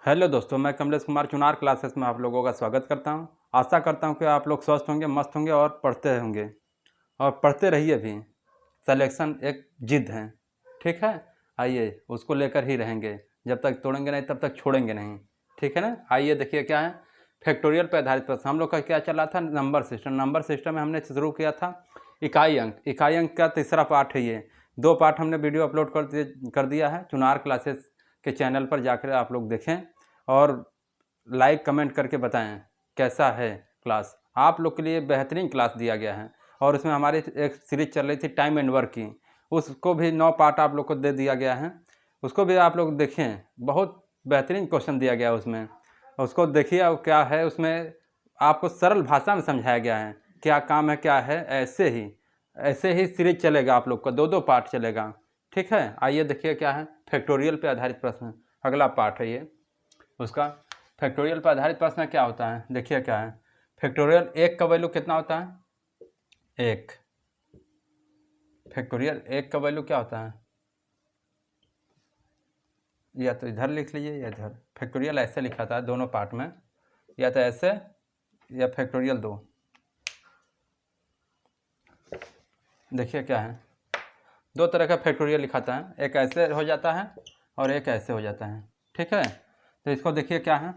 Hello दोस्तों, मैं Kamlesh Kumar Chunar classes में आप लोगों का स्वागत करता हूं। आशा करता हूं कि आप लोग स्वस्थ होंगे, मस्त होंगे और पढ़ते होंगे और पढ़ते रहिए भी। सिलेक्शन एक जिद है, ठीक है। आइए उसको लेकर ही रहेंगे, जब तक तोड़ेंगे नहीं तब तक छोड़ेंगे नहीं, ठीक है ना। आइए देखिए क्या है, फैक्टोरियल पर आधारित प्रश्न। हम लोग का क्या चला था, नंबर सिस्टम में हमने शुरू किया था इकाई अंक का तीसरा पार्ट है ये। 2 पार्ट हमने वीडियो अपलोड कर दिया है चुनार क्लासेस के चैनल पर, जाकर आप लोग देखें और लाइक कमेंट करके बताएं कैसा है क्लास। आप लोग के लिए बेहतरीन क्लास दिया गया है और उसमें हमारी एक सीरीज चल रही थी टाइम एंड वर्क की, उसको भी 9 पार्ट आप लोग को दे दिया गया है। उसको भी आप लोग देखें, बहुत बेहतरीन क्वेश्चन दिया गया है उसमें, उसको देखिए। और क्या है उसमें, आपको सरल भाषा में समझाया गया है क्या काम है क्या है। ऐसे ही सीरीज चलेगा, आप लोग का 2 पार्ट चलेगा, ठीक है। आइए देखिए क्या है, फैक्टोरियल पे आधारित प्रश्न अगला पार्ट है ये उसका। फैक्टोरियल पर आधारित प्रश्न क्या होता है, देखिए क्या है। फैक्टोरियल 1 का वैल्यू कितना होता है, 1। फैक्टोरियल 1 का वैल्यू क्या होता है, या तो इधर लिख लीजिए या इधर। फैक्टोरियल ऐसे लिखा था दोनों पार्ट में, या तो ऐसे या फैक्टोरियल 2। देखिए क्या है, 2 तरह का फैक्टोरियल लिखाता है, एक ऐसे हो जाता है और एक ऐसे हो जाता है, ठीक है। तो इसको देखिए क्या है,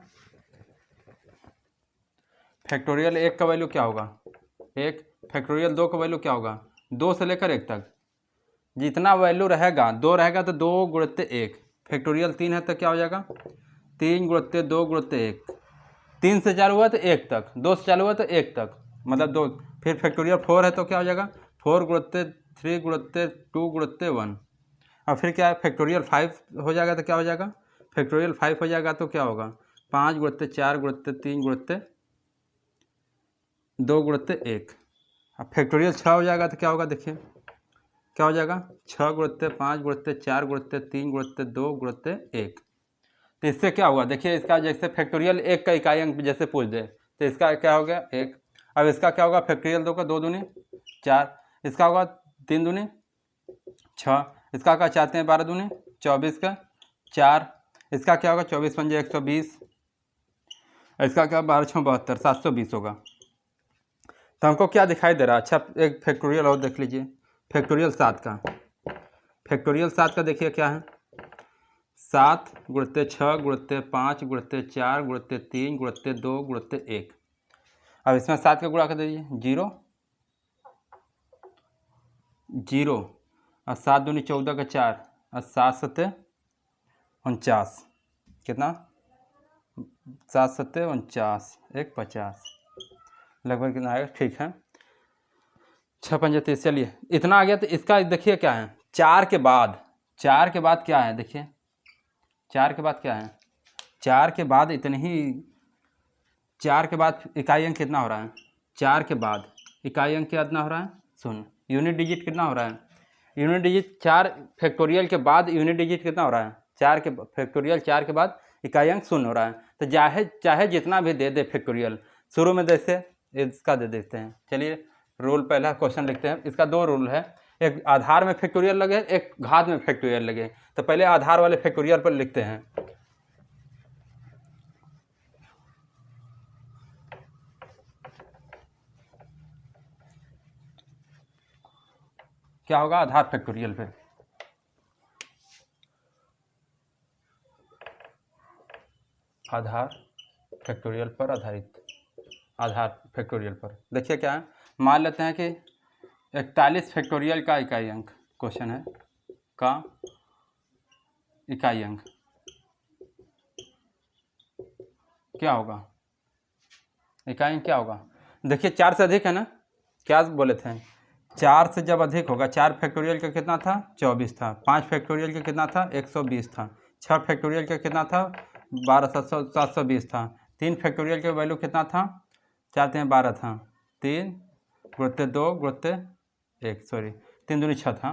फैक्टोरियल 1 का वैल्यू क्या होगा 1। फैक्टोरियल 2 का वैल्यू क्या होगा 2 से लेकर 1 तक। जितना वैल्यू रहेगा 2 रहेगा तो 2 गुणित 1। फैक्टोरियल 3 है तो क्या हो जाएगा 3 गुणित 2 गुणित 1। 3 से चालू हुआ तो 1 तक, 2 से चालू हुआ तो 1 तक, मतलब 2। फिर फैक्टोरियल 4 है तो क्या हो जाएगा 4 गुणित 3 गुणित 2 गुणित 1। और फिर क्या है, फैक्टोरियल 5 हो जाएगा तो क्या हो जाएगा, फैक्टोरियल 5 हो जाएगा तो क्या होगा 5 गुणित 4 गुणित 3 गुणित 2 गुणित 1। अब फैक्टोरियल 6 हो जाएगा तो क्या होगा, देखिए क्या हो जाएगा 6 गुणित 5 गुणित 4 गुणित 3 गुणित 2 गुणित 1। तो इससे क्या हुआ, देखिए इसका जैसे फैक्टोरियल 1 का इकाई अंक जैसे पूछ दे तो इसका क्या हो गया 1। अब इसका क्या होगा, फैक्टोरियल 2 का 2 दूनी 4, इसका होगा 3 दूनी 6, इसका क्या चाहते हैं 12 दूनी 24 का 4, इसका क्या होगा 24 पंजे 120, इसका क्या 12 6 72 720 होगा। तो हमको क्या दिखाई दे रहा है, अच्छा एक फैक्टोरियल और देख लीजिए, फैक्टोरियल 7 का। फैक्टोरियल 7 का देखिए क्या है 7 गुणित 6 गुणित 5 गुणित 4 गुणित 3 गुणित 2 गुणित 1। अब इसमें 7 का गुणा कर दीजिए 0 0 और 7 दूनी 14 का 4 और 7 सत्ते 49, कितना 7 सत्ते 49 1 50, लगभग कितना आएगा, ठीक है 6 पंजे 30। चलिए इतना आ गया। तो इसका देखिए क्या है 4 के बाद क्या है, देखिए 4 के बाद क्या है, 4 के बाद इतने ही, 4 के बाद इकाई अंक कितना हो रहा है, 4 के बाद इकाई अंक कितना हो रहा है 0। यूनिट डिजिट कितना हो रहा है, यूनिट डिजिट 4 फैक्टोरियल के बाद यूनिट डिजिट कितना हो रहा है 4 के फैक्टोरियल 4 के बाद इकाई अंक 0 हो रहा है। तो चाहे जितना भी दे दे फैक्टोरियल, शुरू में जैसे इसका दे देते हैं। चलिए रूल पहला क्वेश्चन लिखते हैं, इसका 2 रूल है, एक आधार में फैक्टोरियल लगे एक घात में फैक्टोरियल लगे। तो पहले आधार वाले फैक्टोरियल पर लिखते हैं। क्या होगा आधार फैक्टोरियल पे, आधार फैक्टोरियल पर आधारित, आधार फैक्टोरियल पर देखिए क्या है, मान लेते हैं कि 41 फैक्टोरियल का इकाई अंक क्वेश्चन है का इकाई अंक क्या होगा, इकाई अंक क्या होगा। देखिए 4 से अधिक है ना, क्या बोले थे 4 से जब अधिक होगा, 4 फैक्टोरियल का कितना था 24 था, 5 फैक्टोरियल का कितना था 120 था, 6 फैक्टोरियल का कितना था 720 था, 3 फैक्टोरियल का वैल्यू कितना था 4 3 12 था, 3 गुणित 2 गुणित 1 सॉरी 3 दूनी 6 था।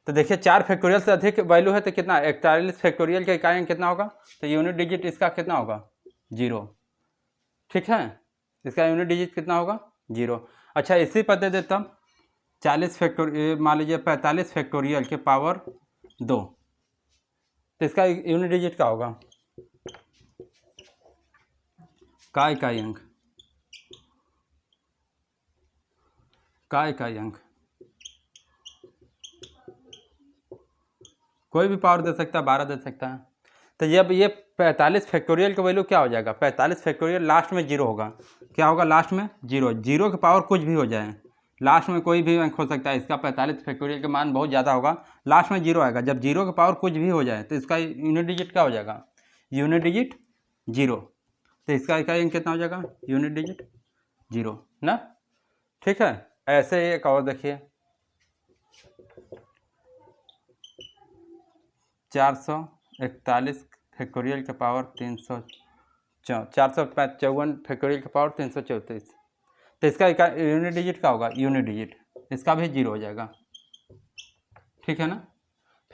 तो देखिए 4 फैक्टोरियल से अधिक वैल्यू है तो कितना 41 फैक्टोरियल का इकाई अंक कितना होगा, तो यूनिट डिजिट इसका कितना होगा 0, ठीक है। इसका यूनिट डिजिट कितना होगा 0। अच्छा इसी पर दे देता 40 फैक्टोरियल, मान लीजिए 45 फैक्टोरियल के पावर 2, तो इसका यूनिट डिजिट क्या होगा का इकाई अंक, का इकाई अंक कोई भी पावर दे सकता है, 12 दे सकता है। तो जब ये 45 फैक्टोरियल का वैल्यू क्या हो जाएगा, 45 फैक्टोरियल लास्ट में जीरो होगा। क्या होगा लास्ट में जीरो, जीरो की पावर कुछ भी हो जाए, लास्ट में कोई भी अंक हो सकता है। इसका 45 फैक्टोरियल का मान बहुत ज़्यादा होगा, लास्ट में जीरो आएगा। जब जीरो की पावर कुछ भी हो जाए तो इसका यूनिट डिजिट क्या हो जाएगा, यूनिट डिजिट जीरो। तो इसका इकाई अंक कितना हो जाएगा, यूनिट डिजिट जीरो ना। ठीक है, ऐसे ही एक और देखिए, 441 फैक्टोरियल का पावर 454 फैक्टोरियल का पावर 334। तो इसका यूनिट डिजिट क्या होगा, यूनिट डिजिट, इसका भी जीरो हो जाएगा। ठीक है ना।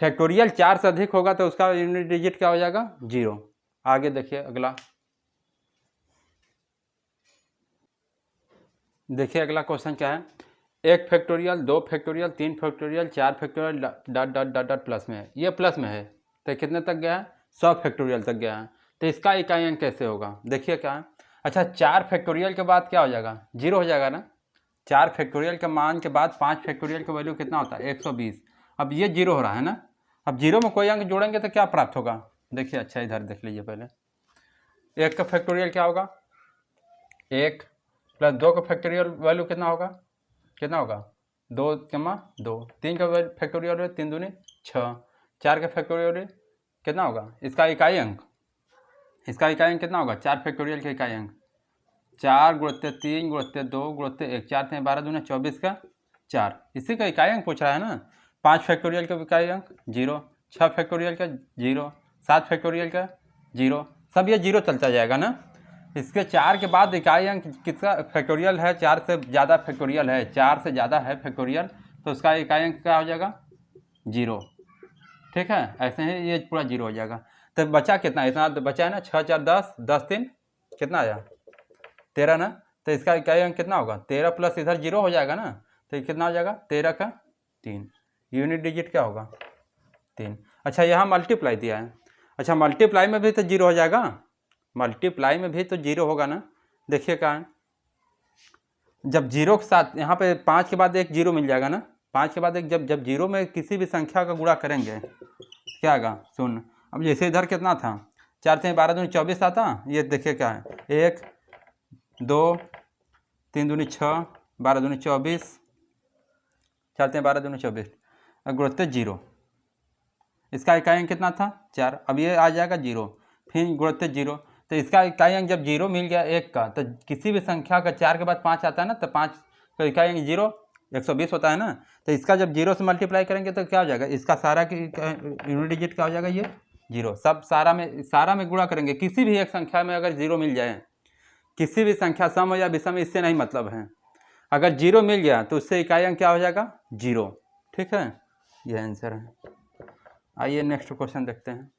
फैक्टोरियल 4 से अधिक होगा तो उसका यूनिट डिजिट क्या हो जाएगा, जीरो। आगे देखिए अगला, देखिए अगला क्वेश्चन क्या है, 1 factorial 2 factorial 3 factorial 4 factorial dot dot dot dot plus में है। ये प्लस में है तो कितने तक गया है, 100 फैक्टोरियल तक गया है। तो इसका इकाई अंक कैसे होगा, देखिए क्या है। अच्छा, 4 फैक्टोरियल के बाद क्या हो जाएगा, जीरो हो जाएगा ना। 4 फैक्टोरियल के मान के बाद 5 फैक्टोरियल का वैल्यू कितना होता है, 120। अब ये जीरो हो रहा है ना, अब जीरो में कोई अंक जोड़ेंगे तो क्या प्राप्त होगा, देखिए। अच्छा इधर देख लीजिए पहले, 1 का फैक्टोरियल क्या होगा, 1 प्लस 2 का फैक्टोरियल वैल्यू कितना होगा, कितना होगा 2 जमा 2, 3 का फैक्टोरियल है 3 दूनी 6, 4 का फैक्टोरियल कितना होगा, इसका इकाई अंक, इसका इकाई अंक कितना होगा, 4 फैक्टोरियल का इकाई अंक 4 गुणित 3 गुणित 2 गुणित 1, 4 3 12 दूनी 24 का 4, इसी का इकाई अंक पूछ रहा है ना। 5 फैक्टोरियल का इकाई अंक जीरो, 6 फैक्टोरियल का जीरो, 7 फैक्टोरियल का जीरो, सब ये जीरो चलता जाएगा ना। इसके 4 के बाद इकाई अंक किसका फैक्टोरियल है, 4 से ज़्यादा फैक्टोरियल है, 4 से ज़्यादा है फैक्टोरियल, तो उसका इकाई अंक क्या हो जाएगा, जीरो। ठीक है, ऐसे ही ये पूरा जीरो हो जाएगा। तो बचा कितना, इतना बचा है ना, 6 4 10, 10 3 कितना आया 13 ना। तो इसका इकाई अंक कितना होगा, 13 प्लस इधर जीरो हो जाएगा ना, तो ये कितना हो जाएगा 13 का 3, यूनिट डिजिट क्या होगा 3। अच्छा यहाँ मल्टीप्लाई दिया है, अच्छा मल्टीप्लाई में भी तो जीरो हो जाएगा, मल्टीप्लाई में भी तो जीरो होगा ना। देखिए क्या है, जब जीरो के साथ यहाँ पे 5 के बाद एक जीरो मिल जाएगा ना, 5 के बाद एक, जब जीरो में किसी भी संख्या का गुणा करेंगे क्या आएगा, शून्य। अब जैसे इधर कितना था, 4 3 12 दूनी 24 आता, ये देखिए क्या है, 1 2 3 दूनी 6 12 दूनी 24, 4 3 12 दूनी 24, गुणित जीरो, इसका इकाई अंक कितना था 4, अब ये आ जाएगा जीरो, फिर गुणित जीरो। तो इसका इकाई अंक जब जीरो मिल गया 1 का, तो किसी भी संख्या का 4 के बाद 5 आता है ना, तो 5 का इकाई अंक जीरो 120 होता है ना। तो इसका जब जीरो से मल्टीप्लाई करेंगे तो क्या हो जाएगा, इसका सारा की यूनिट डिजिट क्या हो जाएगा, ये जीरो। सब सारा में गुणा करेंगे, किसी भी एक संख्या में अगर जीरो मिल जाए, किसी भी संख्या सम हो या विषम इससे नहीं मतलब है, अगर जीरो मिल गया तो उससे इकाई अंक क्या हो जाएगा, जीरो। ठीक है, यह आंसर है। आइए नेक्स्ट क्वेश्चन देखते हैं।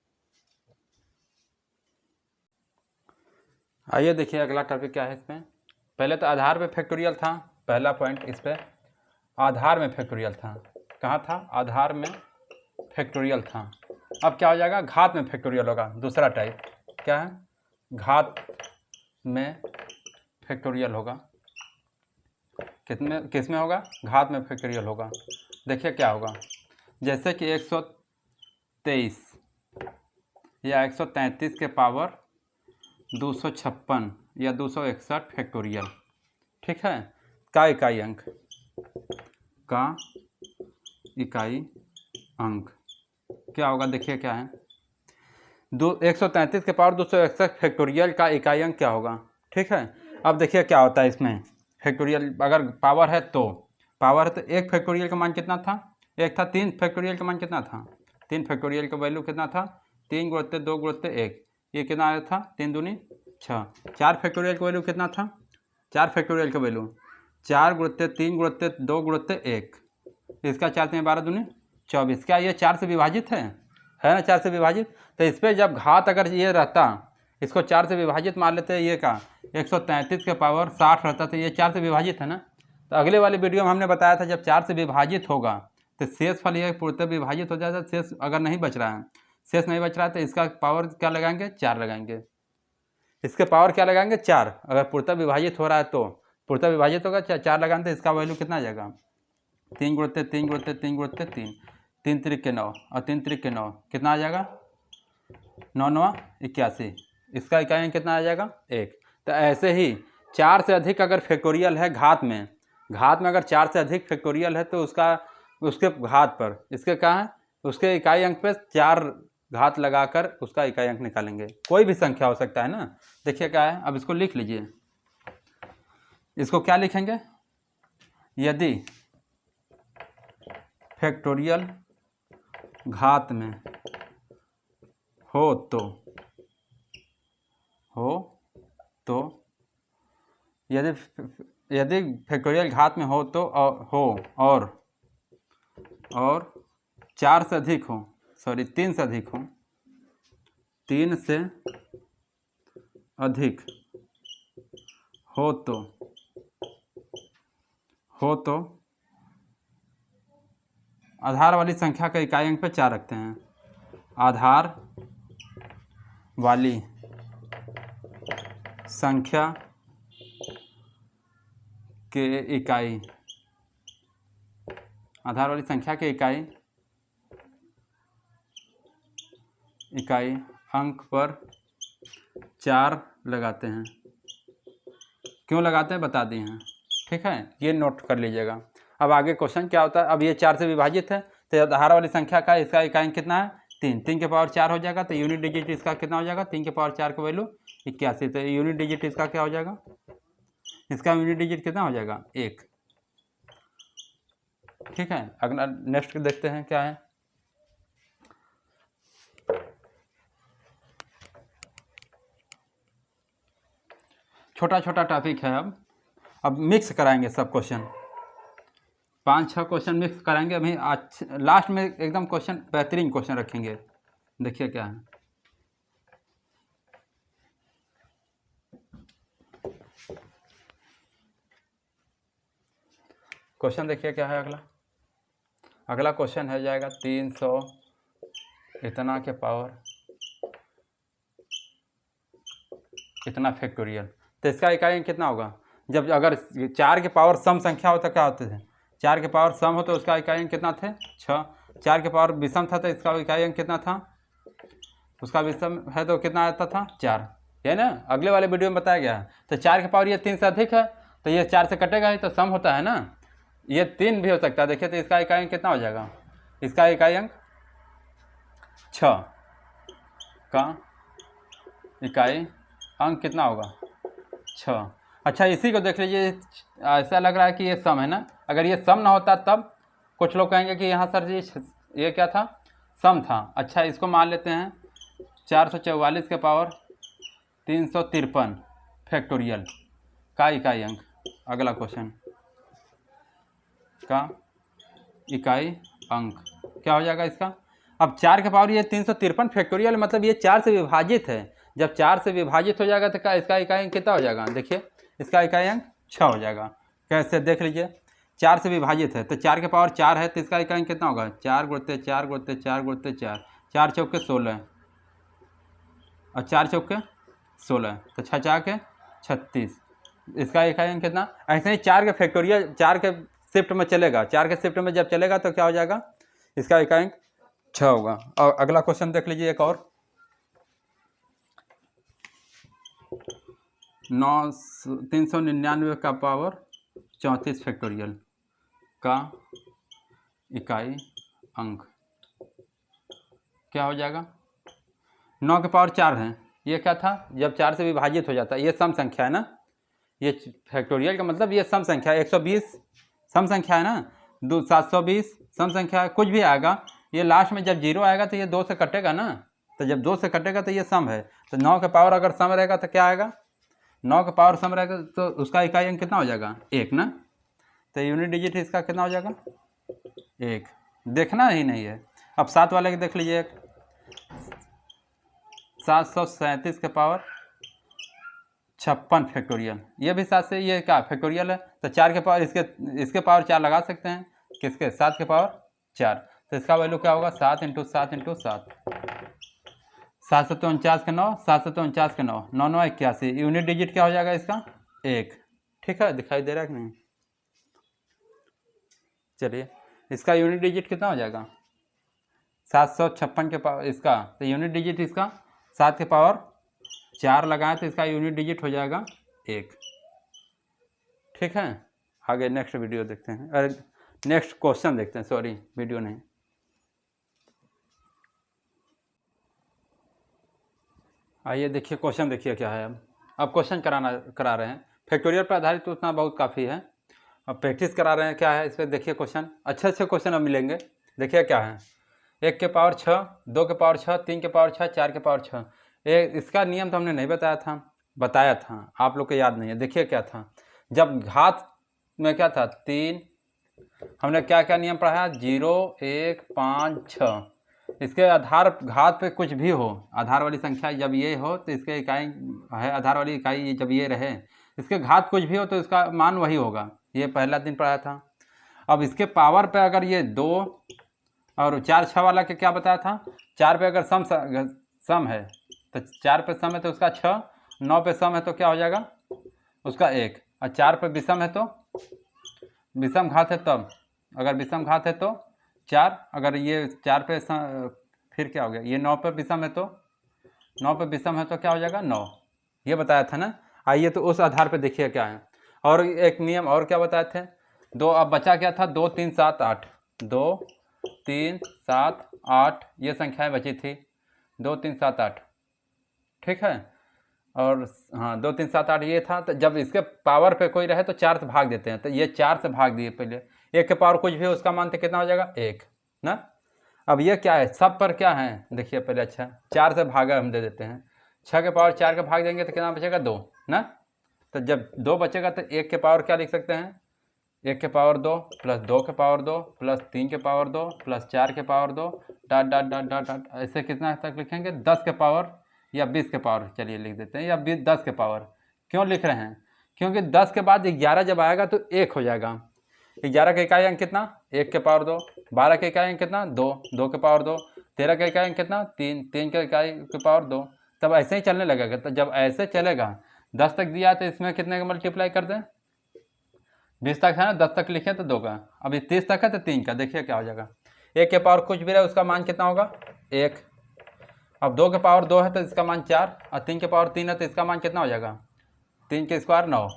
आइए देखिए अगला टॉपिक क्या है इसमें। पहले तो आधार में फैक्टोरियल था, पहला पॉइंट इस पर आधार में फैक्टोरियल था, कहाँ था, आधार में फैक्टोरियल था। अब क्या हो जाएगा, घात में फैक्टोरियल होगा, दूसरा टाइप क्या है, घात में फैक्टोरियल होगा। किस में होगा, घात में फैक्टोरियल होगा। देखिए क्या होगा, जैसे कि 123 या 133 के पावर 256 या 261 फैक्टोरियल। ठीक है, का इकाई अंक, का इकाई अंक क्या होगा, देखिए क्या है, 133 के पावर 261 फैक्टोरियल का इकाई अंक क्या होगा। ठीक है, अब देखिए क्या होता है इसमें, फैक्टोरियल अगर पावर है तो पावर है तो 1 फैक्टोरियल का मान कितना था, 1 था, 3 फैक्टोरियल का मान कितना था, 3 फैक्टोरियल का वैल्यू कितना था, 3 गुणित 2 गुणित 1, ये कितना आया था 3 दूनी 6। 4 फैक्टोरियल का वैल्यू कितना था, 4 फैक्टोरियल का वैल्यू 4 गुणित 3 गुणित 2 गुणित 1, इसका 4 3 12 दूनी 24। क्या ये 4 से विभाजित है ना, 4 से विभाजित। तो इस पर जब घात अगर ये रहता, इसको 4 से विभाजित मान लेते हैं, ये का 133 के पावर 60 रहता, तो ये 4 से विभाजित है ना। तो अगले वाले वीडियो में हमने बताया था जब 4 से विभाजित होगा तो शेष फल ये पूर्णतः विभाजित हो जाता है, शेष अगर नहीं बच रहा है, शेष नहीं बच रहा है तो इसका पावर क्या लगाएंगे, 4 लगाएंगे। इसके पावर क्या लगाएंगे 4, अगर पूर्णतः विभाजित हो रहा है तो पूर्णतः विभाजित होगा 4 लगाएंगे तो इसका वैल्यू कितना आ जाएगा 3 गुणते 3 गुणते 3 गुणते 3, 3 त्रिक के 9 और 3 त्रिक के 9 कितना आ जाएगा 9 9 81, इसका इकाई अंक कितना आ जाएगा 1। तो ऐसे ही 4 से अधिक अगर फैक्टोरियल है घात में अगर 4 से अधिक फैक्टोरियल है तो उसके घात पर इसके क्या है उसके इकाई अंक पे 4 घात लगाकर उसका इकाई अंक निकालेंगे। कोई भी संख्या हो सकता है ना। देखिए क्या है, अब इसको लिख लीजिए। इसको क्या लिखेंगे, यदि फैक्टोरियल घात में हो तो यदि फैक्टोरियल घात में हो तो और 4 से अधिक हो, 3 से अधिक हो, 3 से अधिक हो तो आधार वाली संख्या का इकाई अंक पे 4 रखते हैं। आधार वाली संख्या के इकाई अंक पर 4 लगाते हैं। क्यों लगाते हैं बता दिए हैं, ठीक है, ये नोट कर लीजिएगा। अब आगे क्वेश्चन क्या होता है, अब ये 4 से विभाजित है तो आधार वाली संख्या का इसका इकाई अंक कितना है 3, 3 के पावर 4 हो जाएगा तो यूनिट डिजिट इसका कितना हो जाएगा 3 के पावर 4 का वैल्यू 81, तो यूनिट डिजिट इसका क्या हो जाएगा, इसका यूनिट डिजिट कितना हो जाएगा 1, ठीक है। अगला नेक्स्ट देखते हैं क्या है। छोटा छोटा टॉपिक है। अब मिक्स कराएंगे सब क्वेश्चन, 5-6 क्वेश्चन मिक्स कराएंगे। अभी आज लास्ट में एकदम क्वेश्चन बेहतरीन क्वेश्चन रखेंगे। देखिए क्या है, क्वेश्चन देखिए क्या है। अगला क्वेश्चन है जाएगा 300 इतना के पावर इतना फैक्टोरियल, तो इसका इकाई अंक कितना होगा। जब अगर 4 के पावर सम संख्या हो तो क्या होते थे, 4 के पावर सम हो तो उसका इकाई अंक कितना थे 6, 4 के पावर विषम था तो इसका इकाई अंक कितना था, उसका विषम है तो कितना आता था 4, है ना, अगले वाले वीडियो में बताया गया है। तो 4 के पावर ये 3 से अधिक है तो ये 4 से कटेगा ही तो सम होता है ना, ये 3 भी हो सकता है। देखिए तो इसका इकाई अंक कितना हो जाएगा, इसका इकाई अंक 6 का इकाई अंक कितना होगा 6। अच्छा इसी को देख लीजिए, ऐसा लग रहा है कि ये सम है ना, अगर ये सम ना होता तब कुछ लोग कहेंगे कि यहाँ सर जी ये क्या था सम था। अच्छा इसको मान लेते हैं 444 के पावर 353 फैक्टोरियल का इकाई अंक। अगला क्वेश्चन का इकाई अंक क्या हो जाएगा इसका। अब 4 के पावर ये 353 फैक्टोरियल मतलब ये 4 से विभाजित है, जब 4 से विभाजित हो जाएगा तो क्या इसका इकाई अंक कितना हो जाएगा, देखिए इसका इकाई अंक 6 हो जाएगा। कैसे देख लीजिए, 4 से विभाजित है तो 4 के पावर 4 है तो इसका इकाई अंक कितना होगा 4 गुणते 4 गुणते 4 गुणते 4, 4 चौके 16 और 4 चौके 16 तो 6 4 के 36, इसका इकाई अंक कितना। ऐसे ही 4 के फैक्टोरियल 4 के शिफ्ट में चलेगा, 4 के शिफ्ट में जब चलेगा तो क्या हो जाएगा इसका इकाई अंक 6 होगा। और अगला क्वेश्चन देख लीजिए एक और 399 का पावर 34 फैक्टोरियल का इकाई अंक क्या हो जाएगा। 9 के पावर 4 है, ये क्या था जब 4 से विभाजित हो जाता है, ये सम संख्या है ना, ये फैक्टोरियल का मतलब ये सम संख्या है। 120 सम संख्या है ना, 720 सम संख्या है, कुछ भी आएगा ये लास्ट में जब 0 आएगा तो ये 2 से कटेगा ना, तो जब 2 से कटेगा तो ये सम है। तो 9 के पावर अगर सम रहेगा तो क्या आएगा, 9 के पावर सम रहेगा तो उसका इकाई अंक कितना हो जाएगा 1 ना, तो यूनिट डिजिट इसका कितना हो जाएगा 1, देखना ही नहीं है। अब 7 वाले के देख लीजिए, 737 के पावर 56 फैक्टोरियल, ये भी 7 से ये क्या फैक्टोरियल है तो 4 के पावर इसके पावर 4 लगा सकते हैं, किसके 7 के पावर 4, तो इसका वैल्यू क्या होगा 7 × 7 × 7, 7 7 49 के 9, 7 7 49 के 9, 9 9 81। यूनिट डिजिट क्या हो जाएगा इसका? 1। ठीक है, दिखाई दे रहा है कि नहीं? चलिए, इसका यूनिट डिजिट कितना हो जाएगा? 756 के पावर इसका, तो यूनिट डिजिट इसका 7 के पावर 4 लगाएं तो इसका यूनिट डिजिट हो जाएगा 1। ठीक है, आगे नेक्स्ट वीडियो देखते हैं, अरे नेक्स्ट क्वेश्चन देखते हैं, सॉरी वीडियो नहीं। आइए देखिए क्वेश्चन, देखिए क्या है। अब क्वेश्चन करा रहे हैं फैक्टोरियल पर आधारित, तो उतना बहुत काफ़ी है। अब प्रैक्टिस करा रहे हैं क्या है इस पर, देखिए क्वेश्चन अच्छे अच्छे क्वेश्चन अब मिलेंगे। देखिए क्या है, 1 के पावर 6, 2 के पावर 6, 3 के पावर 6, 4 के पावर 6। ये इसका नियम तो हमने नहीं बताया था, आप लोग को याद नहीं है। देखिए क्या था, जब घात में क्या था 3, हमने क्या क्या नियम पढ़ा है? 0 1 5 6। इसके आधार घात पे कुछ भी हो, आधार वाली संख्या जब ये हो तो इसके इकाई है, आधार वाली इकाई जब ये रहे, इसके घात कुछ भी हो तो इसका मान वही होगा। ये पहला दिन पढ़ाया था। अब इसके पावर पे अगर ये 2 और 4 6 वाला के क्या बताया था? 4 पे अगर सम है तो 4 पे सम है तो उसका 6, 9 पे सम है तो क्या हो जाएगा? उसका 1, और 4 पे विषम है तो विषम घात है, तब अगर विषम घात है तो 4, अगर ये 4 पे फिर क्या हो गया? ये 9 पे विषम है तो 9 पे विषम है तो क्या हो जाएगा? 9। ये बताया था ना। आइए तो उस आधार पे देखिए क्या है। और एक नियम और क्या बताए थे? 2, अब बचा क्या था? 2 3 7 8, 2 3 7 8 ये संख्याएं बची थी, 2 3 7 8। ठीक है, और हाँ 2 3 7 8 ये था। तो जब इसके पावर पे कोई रहे तो 4 से भाग देते हैं, तो ये 4 से भाग दिए पहले। 1 के पावर कुछ भी उसका मान तो कितना हो जाएगा? 1 ना। अब ये क्या है, सब पर क्या है देखिए पहले। अच्छा, 4 से भागा हम दे देते हैं, 6 के पावर 4 के भाग देंगे तो कितना बचेगा? 2 ना। तो जब 2 बचेगा तो 1 के पावर क्या लिख सकते हैं? 1 के पावर 2 प्लस 2 के पावर 2 प्लस 3 के पावर 2 प्लस 4 के power 2 dot dot dot dot dot, ऐसे कितना तक लिखेंगे? 10 के पावर या 20 के पावर, चलिए लिख देते हैं, या 10 के पावर। क्यों लिख रहे हैं? क्योंकि 10 के बाद 11 जब आएगा तो 1 हो जाएगा। 11 का इकाई अंक कितना? 1 के पावर 2। 12 का इकाई अंक कितना? 2, 2 के पावर 2। 13 का इकाई अंक कितना? 3, 3 के इकाई के पावर 2। तब ऐसे ही चलने लगेगा। तो जब ऐसे चलेगा, 10 तक दिया तो इसमें कितने का मल्टीप्लाई कर दें? 20 तक है ना, 10 तक लिखे तो 2 का, अभी 30 तक है तो 3 का। देखिए क्या हो जाएगा, 1 के पावर कुछ भी रहे उसका मान कितना होगा? 1। अब 2 के पावर 2 है तो इसका मान 4, और 3 के पावर 3 है तो इसका मान कितना हो जाएगा? 3 के स्क्वायर 9।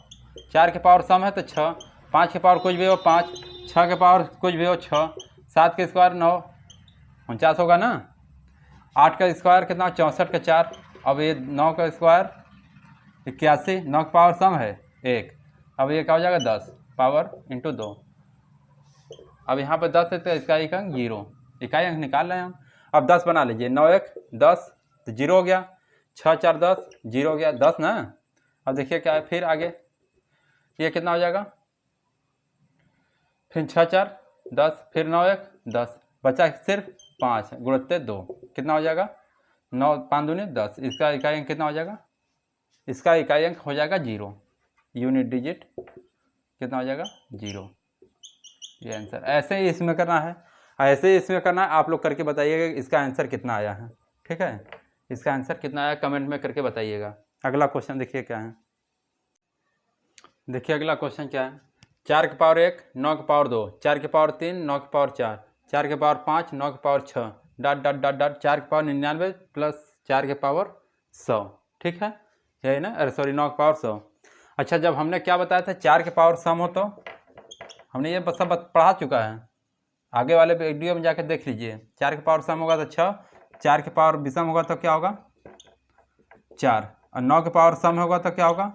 4 के पावर सम है तो 6, 5 के पावर कुछ भी हो 5, 6 के पावर कुछ भी हो 6, 7 के स्क्वायर 9, 49 होगा ना। 8 का स्क्वायर कितना? 64 का 4। अब ये 9 का स्क्वायर 81, 9 का पावर सम है 1। अब ये क्या हो जाएगा? 10 पावर इंटू 2। अब यहाँ पर 10 है तो इसका एक अंक 0, इकाई अंक निकाल रहे हैं हम। अब 10 बना लीजिए, 9 1 10 तो 0 हो गया, 6 4 10 0 हो गया, 10 ना। अब देखिए क्या है फिर आगे, ये कितना हो जाएगा? फिर 6 4 10, फिर 9 1 10, बचा सिर्फ 5 गुणित 2, कितना हो जाएगा? 9 5 दूनी 10। इसका इकाई अंक कितना हो जाएगा? इसका इकाई अंक हो जाएगा 0, यूनिट डिजिट कितना हो जाएगा? 0। ये आंसर। ऐसे ही इसमें करना है, ऐसे ही इसमें करना है। आप लोग करके बताइएगा इसका आंसर कितना आया है। ठीक है, इसका आंसर कितना आया कमेंट में करके बताइएगा। अगला क्वेश्चन देखिए क्या है। देखिए अगला क्वेश्चन क्या है। 4 के पावर 1, 9 के पावर 2, 4 के पावर 3, 9 के पावर 4, 4 के पावर 5, 9 के power 6 dot dot dot dot, 4 के पावर 99 प्लस 4 के पावर 100। ठीक है, यही ना, अरे सॉरी 9 के पावर 100। अच्छा, जब हमने क्या बताया था 4 के पावर सम हो, तो हमने ये सब पढ़ा चुका है, आगे वाले वीडियो में जाकर देख लीजिए। 4 के पावर सम होगा तो 6, 4 के पावर विषम होगा तो क्या होगा? 4, और 9 के पावर सम होगा तो क्या होगा?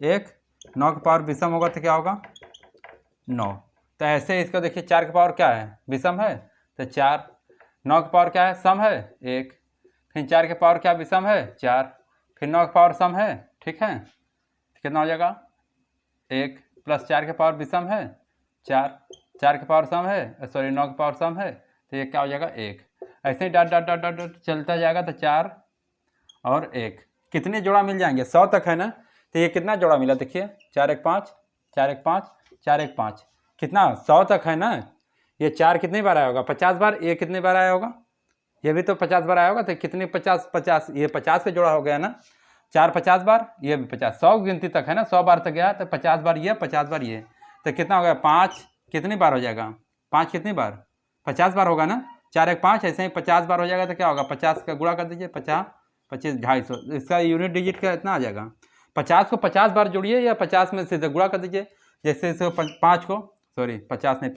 1, 9 के पावर विषम होगा तो क्या होगा? 9। तो ऐसे इसको देखिए, 4 के पावर क्या है? विषम है तो 4, 9 के पावर क्या है? सम है 1, फिर 4 के पावर क्या विषम है? 4, फिर 9 के पावर सम है। ठीक है, कितना हो जाएगा? 1 प्लस 4 के पावर विषम है 4, 4 के पावर सम है, सॉरी 9 के पावर सम है, तो ये क्या हो जाएगा? 1। ऐसे ही dot dot dot dot dot चलता जाएगा तो 4 और 1 कितने जोड़ा मिल जाएंगे? 100 तक है ना। तो ये कितना जोड़ा मिला देखिए, 4 1 5, 4 1 5, 4 1 5, कितना? 100 तक है ना। ये 4 कितनी बार आया होगा? 50 बार। ये कितनी बार आया होगा? ये भी तो 50 बार आया होगा, तो कितनी 50, ये 50 से जोड़ा हो गया ना, 4 50 बार, ये भी 50, 100 गिनती तक है ना, 100 बार तक गया तो 50 बार ये 50 बार ये, तो कितना हो गया 5 कितनी बार हो जाएगा, 5 कितनी बार 50 बार होगा ना, 4 1 5, ऐसे ही 50 बार हो जाएगा तो क्या होगा 50 का गुणा कर दीजिए, 50 25 250, इसका यूनिट डिजिट का इतना आ जाएगा। 50 को 50 बार जोड़िए या 50 में से गुणा कर दीजिए, जैसे इसको 5 को 50 नहीं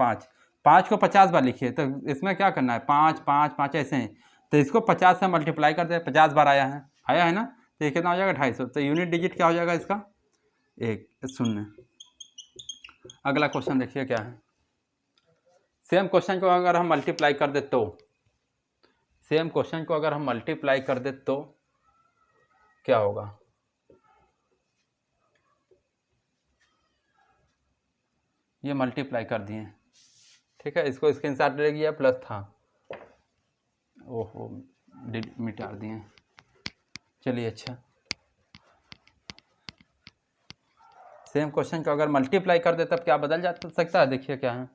5 को 50 बार लिखिए, तो इसमें क्या करना है 5 5 5 ऐसे ही, तो इसको 50 से मल्टीप्लाई कर दे, 50 बार आया है ना, तो ये कितना हो जाएगा 250, तो यूनिट डिजिट क्या हो जाएगा इसका 1 0। अगला क्वेश्चन देखिए क्या है, सेम क्वेश्चन को अगर हम मल्टीप्लाई कर दे तो, सेम क्वेश्चन को अगर हम मल्टीप्लाई कर दे तो क्या होगा, ये मल्टीप्लाई कर दिए, ठीक है, इसको स्क्रीनशॉट ले लिया, प्लस था, ओहो मिटा दिए, चलिए अच्छा, सेम क्वेश्चन को अगर मल्टीप्लाई कर दे तब क्या बदल जा सकता है, देखिए क्या है,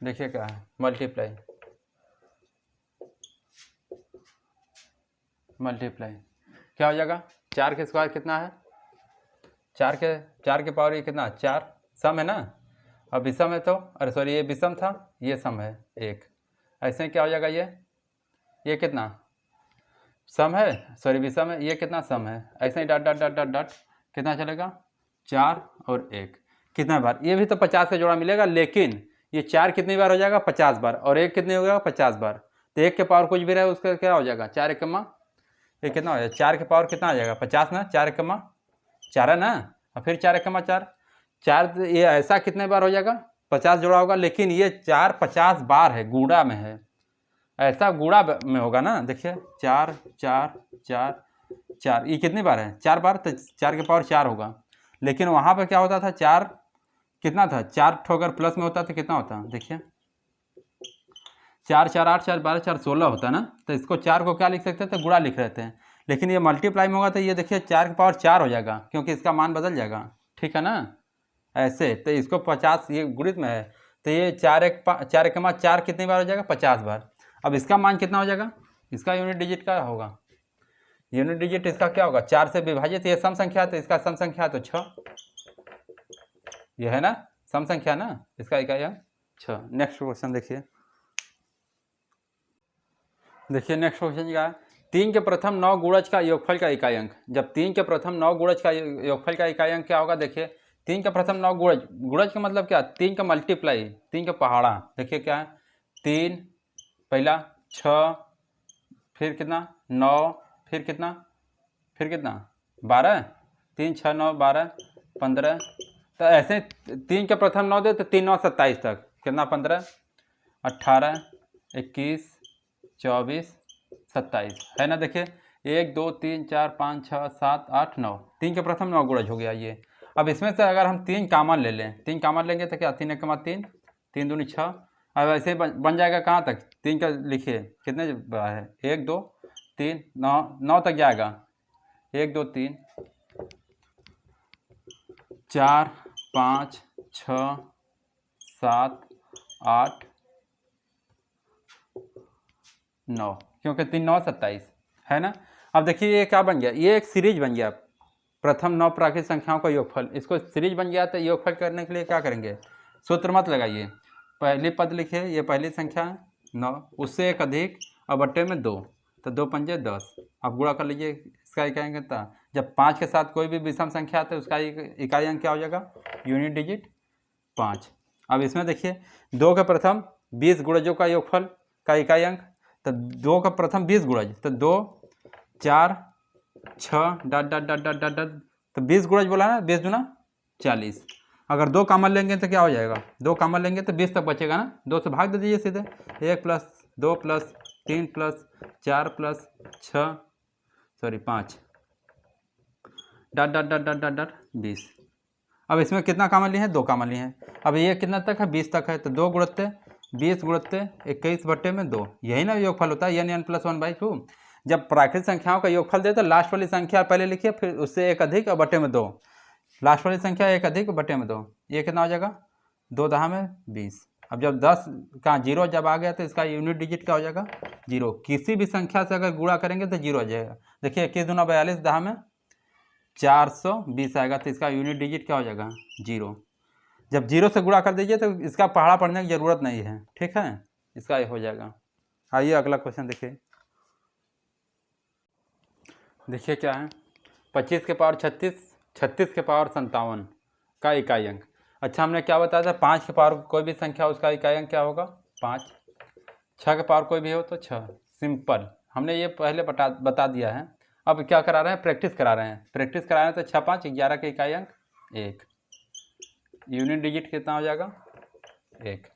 देखिए क्या है मल्टीप्लाई क्या हो जाएगा, 4 के स्क्वायर कितना है, 4 के पावर ये कितना 4, सम है ना, अब विषम है तो, अरे सॉरी ये विषम था, ये सम है 1, ऐसे क्या हो जाएगा, ये कितना सम है, सॉरी विषम है, ये कितना सम है, ऐसे ही dot dot dot dot dot कितना चलेगा 4 और 1, कितना बार, ये भी तो 50 का जोड़ा मिलेगा, लेकिन ये 4 कितनी बार हो जाएगा 50 बार, और 1 कितनी हो जाएगा 50 बार, तो 1 के पावर कुछ भी रहे उसका क्या हो जाएगा 4 1 ये कितना हो जाएगा, 4 के पावर कितना आ जाएगा 50 ना, 4 1 4 है ना, और फिर 4 1 4, ये ऐसा कितने बार हो जाएगा 50 जोड़ा होगा, लेकिन ये 4 50 बार है, गुणा में है, ऐसा गुणा में होगा ना, देखिए 4 4 4 4, ये कितनी बार है 4 बार, तो 4 के पावर 4 होगा, लेकिन वहाँ पर क्या होता था 4 कितना था, 4 ठोकर प्लस में होता तो कितना होता, देखिए 4 4 8 4 12 4 16 होता है ना, तो इसको 4 को क्या लिख सकते थे, गुणा लिख रहे थे, लेकिन ये मल्टीप्लाई में होगा तो ये देखिए 4 की पावर 4 हो जाएगा, क्योंकि इसका मान बदल जाएगा, ठीक है ना, ऐसे, तो इसको 50 ये गुणित में है, तो ये 4 1 4 कितनी बार हो जाएगा 50 बार, अब इसका मान कितना हो जाएगा, इसका यूनिट डिजिट क्या होगा, यूनिट डिजिट इसका क्या होगा 4 से विभाजित, ये सम संख्या, तो इसका सम संख्या तो 6, ये है ना सम संख्या ना, इसका इकाई अंक 6। नेक्स्ट क्वेश्चन देखिए नेक्स्ट क्वेश्चन क्या है, 3 के प्रथम 9 गुणज का योगफल का इकाई अंक, जब 3 के प्रथम 9 गुणज का योगफल का इकाई अंक क्या होगा, देखिए 3 के प्रथम 9 गुणज का मतलब क्या, 3 का मल्टीप्लाई, 3 का पहाड़ा, देखिए क्या है 3 पहला 6, फिर कितना 9, फिर कितना 12, 3 6 9 12 15, तो ऐसे 3 के प्रथम 9 दे तो 3 9 27 तक, कितना 15 18 21 24 27 है ना, देखिए 1 2 3 4 5 6 7 8 9, 3 के प्रथम 9 गुणज हो गया ये। अब इसमें से अगर हम 3 कामन ले लें, 3 कामन लेंगे तो क्या 3 1 3, 3 दूनी 6, अब ऐसे बन जाएगा कहाँ तक, 3 का लिखिए कितने है 1 2 3 9 9 तक जाएगा, 1 2 3 4 5 6 7 8 9, क्योंकि 3 9 27 है ना। अब देखिए ये क्या बन गया, ये एक सीरीज बन गया, प्रथम 9 प्राकृतिक संख्याओं का योगफल, इसको सीरीज बन गया, तो योगफल करने के लिए क्या करेंगे, सूत्र मत लगाइए, पहली पद लिखिए, ये पहली संख्या है 9, उससे एक अधिक और बट्टे में 2, तो 2 पंजे 10, अब गुणा कर लीजिए, इसका इकाई अंक कितना, जब 5 के साथ कोई भी विषम संख्या है तो उसका इकाई अंक क्या हो जाएगा, यूनिट डिजिट 5। अब इसमें देखिए 2 के प्रथम 20 गुणजों का योगफल का इकाई अंक, तो 2 का प्रथम 20 गुणज, तो 2 4 6 डट डट डट डट डट डट, तो 20 गुणज बोला ना, 20 दूना 40, अगर 2 कामन लेंगे तो क्या हो जाएगा, 2 कामन लेंगे तो 20 तक बचेगा ना, 2 से भाग दे दीजिए सीधे, 1 plus 2 plus 3 plus 4 plus 6 sorry 5 डट डट डट डट डट डट 20। अब इसमें कितना कामन लिए हैं, 2 कामन लिए हैं, अब ये कितना तक है 20 तक है, तो 2 गुणत्ते 20 गुणत्ते 21 बट्टे में 2, यही ना योगफल होता है, n + 1/2। जब प्राकृतिक संख्याओं का योगफल दे तो लास्ट वाली संख्या पहले लिखिए, फिर उससे एक अधिक और बट्टे में 2, लास्ट वाली संख्या 1 अधिक बटे में 2, ये कितना हो जाएगा 2 दहा में 20। अब जब 10 का 0 जब आ गया तो इसका यूनिट डिजिट क्या हो जाएगा 0। किसी भी संख्या से अगर गुणा करेंगे तो 0 आ जाएगा। देखिए 21 दूना 42 दहा में 420 आएगा, तो इसका यूनिट डिजिट क्या हो जाएगा 0। जब 0 से गुणा कर दीजिए तो इसका पहाड़ा पढ़ने की ज़रूरत नहीं है, ठीक है, इसका ये हो जाएगा। आइए अगला क्वेश्चन देखिए। देखिए क्या है, 25 के पावर 36, 36 के पावर 57 का इकाई अंक। अच्छा हमने क्या बताया था, 5 के पावर कोई भी संख्या उसका इकाई अंक क्या होगा 5, 6 के पावर कोई भी हो तो 6। सिंपल, हमने ये पहले बता दिया है। अब क्या करा रहे हैं, प्रैक्टिस करा रहे हैं। प्रैक्टिस करा रहे हैं तो 6 5 11 के इकाई अंक 1, यूनिट डिजिट कितना हो जाएगा 1।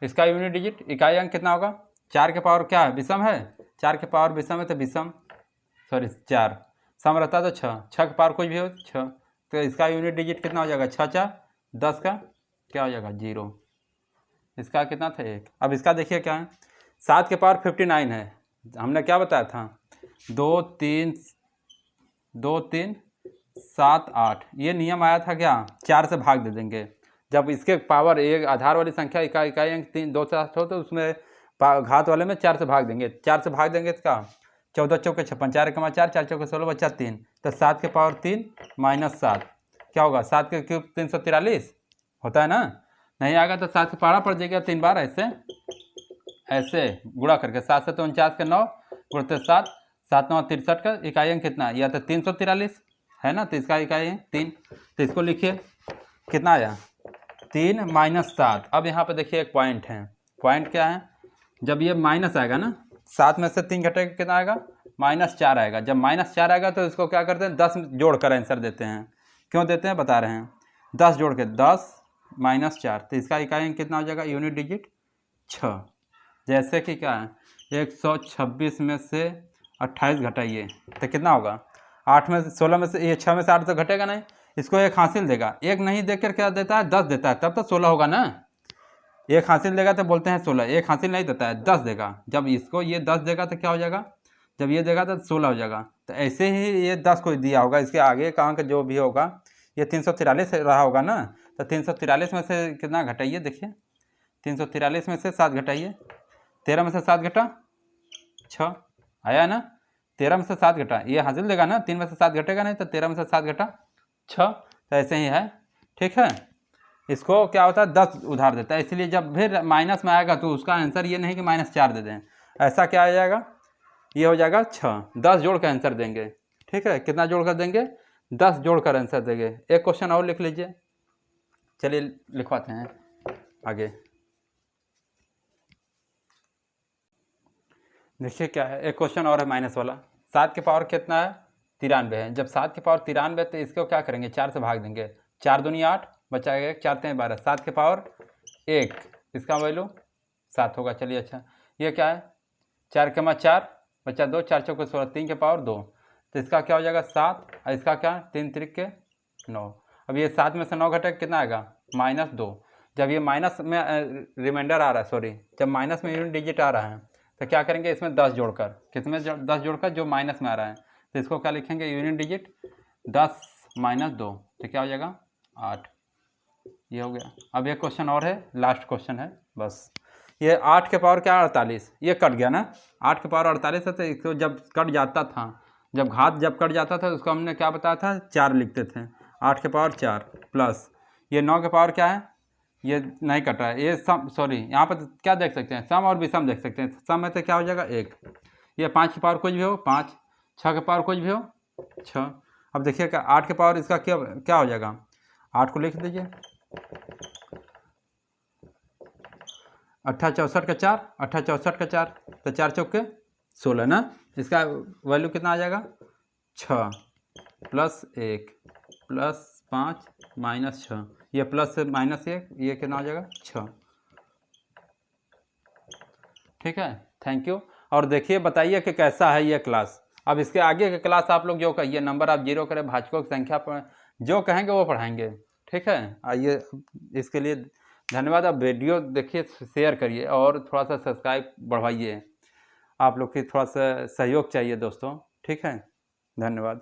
इसका यूनिट डिजिट इकाई अंक कितना होगा, 4 के पावर क्या है विषम है, 4 के पावर विषम है तो विषम, सॉरी 4 सम रहता है तो 6, 6 के पावर कुछ भी हो 6, तो इसका यूनिट डिजिट कितना हो जाएगा 6 4 10 का क्या हो जाएगा 0। इसका कितना था 1। अब इसका देखिए क्या है, 7 के पावर 59 है। हमने क्या बताया था 2 3 7 8, ये नियम आया था क्या 4 से भाग दे देंगे। जब इसके पावर एक आधार वाली संख्या इकाई अंक 3 2 से 8 हो तो उसमें घात वाले में 4 से भाग देंगे। 4 से भाग देंगे इसका 14 चौके 56, 4 कमा 4, 4 चौके 16 बचा 3, तो 7 के पावर 3 माइनस 7 क्या होगा, 7 के क्यूब 343 होता है ना, नहीं आएगा तो 7 से पहाड़ा पड़ जाएगा 3 बार ऐसे गुणा करके। 7 से तो 49 के 9 गुणते 7, 7 9 63 का इकाई अंक कितना, या तो 343 है ना, तो इसका इकाई अंक 3, तो इसको लिखिए कितना आया 3 माइनस 7। अब यहाँ पे देखिए एक पॉइंट है, पॉइंट क्या है, जब ये माइनस आएगा ना 7 में से 3 घटेगा कितना आएगा -4 आएगा। जब -4 आएगा तो इसको क्या करते हैं 10 जोड़ कर आंसर देते हैं। क्यों देते हैं बता रहे हैं, 10 जोड़ के 10 -4, तो इसका इकाई अंक कितना हो जाएगा यूनिट डिजिट 6। जैसे कि क्या है 126 में से 28 घटाइए तो कितना होगा, 8 में से 16 में से ये 6 में से 8 तो घटेगा नहीं, इसको एक हासिल देगा, एक नहीं देकर क्या देता है 10 देता है, तब तो 16 होगा ना। एक हासिल देगा तो बोलते हैं 16, एक हासिल नहीं देता है 10 देगा, जब इसको ये 10 देगा तो क्या हो जाएगा, जब ये देगा तो 16 हो जाएगा। तो ऐसे ही ये 10 को दिया होगा, इसके आगे का अंक जो भी होगा ये 343 रहा होगा ना, तो 343 में से कितना घटाइए, देखिए 343 में से 7 घटाइए, 13 में से 7 घटा 6 आया ना, 13 में से 7 घटा ये हासिल देगा ना, 3 में से 7 घटेगा नहीं, तो 13 में से 7 घटा 6, तो ऐसे ही है, ठीक है। इसको क्या होता है 10 उधार देता है, इसलिए जब फिर माइनस में आएगा तो उसका आंसर ये नहीं कि -4 दे दें, ऐसा क्या आ जाएगा, ये हो जाएगा 6, 10 जोड़ कर आंसर देंगे, ठीक है। कितना जोड़ कर देंगे 10 जोड़ कर आंसर देंगे। एक क्वेश्चन और लिख लीजिए, चलिए लिखवाते हैं आगे। देखिए क्या है, एक क्वेश्चन और है माइनस वाला। 7 के पावर कितना है 93 है। जब 7 के पावर 93 तो इसको क्या करेंगे 4 से भाग देंगे, 4 दूनी 8 बचा गया 4 3 12, 7 के पावर 1, इसका वैल्यू 7 होगा। चलिए अच्छा ये क्या है 4 कमा 4 बचा 2, 4 चौके 16, 3 के पावर 2, तो इसका क्या हो जाएगा 7, और इसका क्या 3 त्रिक के 9। अब ये 7 में से 9 घटे कितना आएगा -2। जब ये माइनस में रिमाइंडर आ रहा है, सॉरी जब माइनस में यूनिट डिजिट आ रहा है तो क्या करेंगे इसमें 10 जोड़कर, किसमें 10 जोड़कर जो माइनस में आ रहा है, तो इसको क्या लिखेंगे यूनिट डिजिट 10 - 2, तो क्या हो जाएगा 8, ये हो गया। अब एक क्वेश्चन और है, लास्ट क्वेश्चन है बस। ये 8 के पावर क्या 48, ये कट गया ना, 8 के पावर 48 है, तो इसको जब कट जाता था, जब घात जब कट जाता था उसको हमने क्या बताया था 4 लिखते थे, 8 के पावर 4 प्लस ये 9 के पावर क्या है, ये नहीं कट रहा है, ये सम, सॉरी यहाँ पर क्या देख सकते हैं सम और विषम देख सकते हैं, सम है तो क्या हो जाएगा 1, ये 5 के पावर कुछ भी हो 5, 6 के पावर कुछ भी हो 6। अब देखिए क्या 8 के पावर इसका क्या हो जाएगा, 8 को लिख दीजिए, 8 64 का 4, 8 64 का 4, तो 4 चौके 16 ना, इसका वैल्यू कितना आ जाएगा 6 प्लस 1 प्लस 5 -6, ये प्लस से -1, ये कितना हो जाएगा 6, ठीक है। Thank you. और देखिए बताइए कि कैसा है ये क्लास। अब इसके आगे की क्लास आप लोग जो कहिए, नंबर आप 0 करें, भाजकों की संख्या पर जो कहेंगे वो पढ़ाएंगे, ठीक है। आइए इसके लिए धन्यवाद। आप वीडियो देखिए, शेयर करिए और थोड़ा सा सब्सक्राइब बढ़वाइए, आप लोग की थोड़ा सा सहयोग चाहिए दोस्तों, ठीक है। धन्यवाद।